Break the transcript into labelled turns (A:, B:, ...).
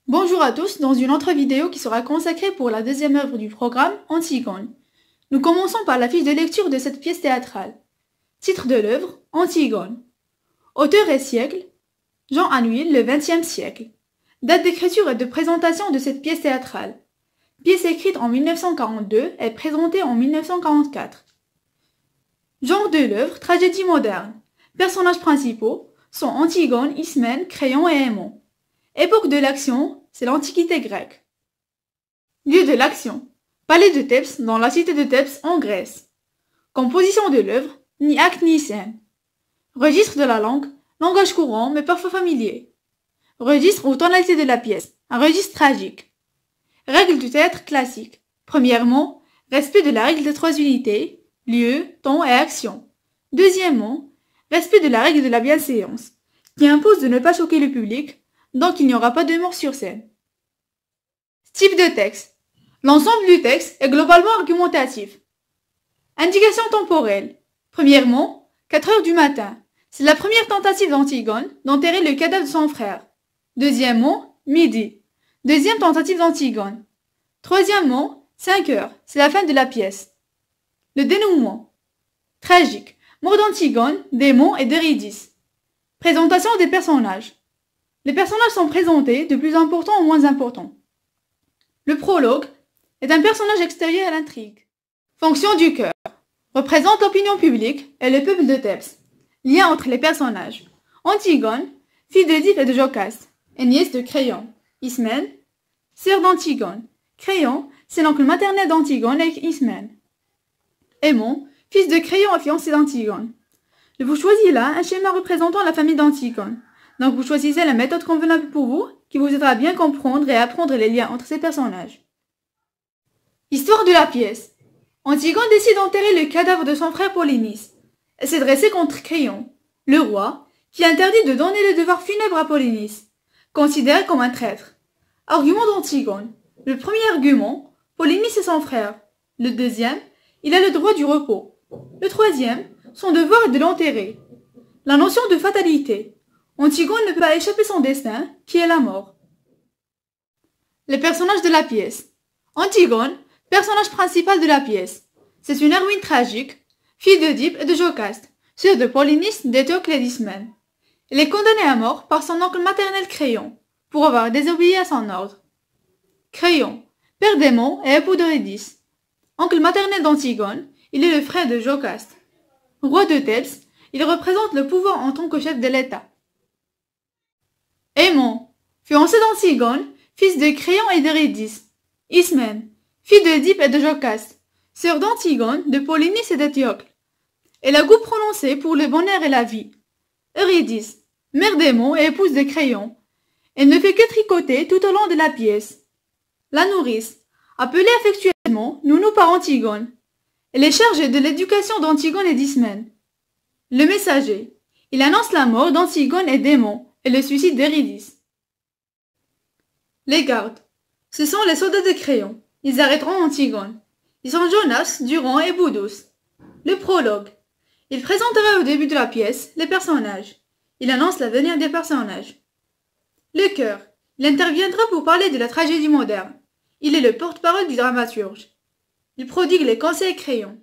A: Bonjour à tous, dans une autre vidéo qui sera consacrée pour la deuxième œuvre du programme, Antigone. Nous commençons par la fiche de lecture de cette pièce théâtrale. Titre de l'œuvre, Antigone. Auteur et siècle, Jean Anouilh, le XXe siècle. Date d'écriture et de présentation de cette pièce théâtrale. Pièce écrite en 1942 et présentée en 1944. Genre de l'œuvre, tragédie moderne. Personnages principaux sont Antigone, Ismène, Créon et Aimon. Époque de l'action, c'est l'Antiquité grecque. Lieu de l'action, palais de Thèbes dans la cité de Thèbes en Grèce. Composition de l'œuvre, ni acte ni scène. Registre de la langue, langage courant mais parfois familier. Registre ou tonalité de la pièce, un registre tragique. Règles du théâtre classique. Premièrement, respect de la règle des trois unités, lieu, temps et action. Deuxièmement, respect de la règle de la bienséance, qui impose de ne pas choquer le public, donc il n'y aura pas de mort sur scène. Type de texte. L'ensemble du texte est globalement argumentatif. Indication temporelle. Premièrement, 4 heures du matin. C'est la première tentative d'Antigone d'enterrer le cadavre de son frère. Deuxièmement, midi. Deuxième tentative d'Antigone. Troisièmement, 5 heures. C'est la fin de la pièce. Le dénouement. Tragique. Mort d'Antigone, d'Aimon et d'Eurydice. Présentation des personnages. Les personnages sont présentés de plus importants en moins importants. Le prologue est un personnage extérieur à l'intrigue. Fonction du cœur. Représente l'opinion publique et le peuple de Thèbes. Lien entre les personnages. Antigone, fille d'Oedipe et de Jocaste, et nièce de Créon. Ismène, sœur d'Antigone. Créon, c'est l'oncle maternel d'Antigone et Ismène. Aimon, fils de Créon et fiancé d'Antigone. Je vous choisis là un schéma représentant la famille d'Antigone. Donc vous choisissez la méthode convenable pour vous, qui vous aidera à bien comprendre et apprendre les liens entre ces personnages. Histoire de la pièce. Antigone décide d'enterrer le cadavre de son frère Polynice. Elle s'est dressée contre Créon, le roi, qui interdit de donner le devoir funèbre à Polynice, considéré comme un traître. Argument d'Antigone. Le premier argument, Polynice est son frère. Le deuxième, il a le droit du repos. Le troisième, son devoir est de l'enterrer. La notion de fatalité. Antigone ne peut pas échapper son destin, qui est la mort. Les personnages de la pièce. Antigone, personnage principal de la pièce. C'est une héroïne tragique, fille d'Oedipe et de Jocaste, sœur de Polynice, d'Étiocle et d'Ismène. Elle est condamnée à mort par son oncle maternel Créon, pour avoir désobéi à son ordre. Créon, père d'Aimon et époux d'Eurydice. Oncle maternel d'Antigone, il est le frère de Jocaste. Roi de Thèbes, il représente le pouvoir en tant que chef de l'État. Aimon, fiancé d'Antigone, fils de Créon et d'Eurydice. Ismène, fille d'Oedipe et de Jocaste, sœur d'Antigone, de Polynice et d'Étiocle. Elle a goût prononcé pour le bonheur et la vie. Eurydice, mère d'Aimon et épouse de Créon. Elle ne fait que tricoter tout au long de la pièce. La nourrice, appelée affectueusement Nounou par Antigone. Elle est chargée de l'éducation d'Antigone et d'Ismène. Le messager, il annonce la mort d'Antigone et d'Aimon et le suicide d'Eurydice. Les gardes, ce sont les soldats de Créon. Ils arrêteront Antigone. Ils sont Jonas, Durand et Boudos. Le prologue. Il présentera au début de la pièce les personnages. Il annonce l'avenir des personnages. Le chœur. Il interviendra pour parler de la tragédie moderne. Il est le porte-parole du dramaturge. Il prodigue les conseils Créon.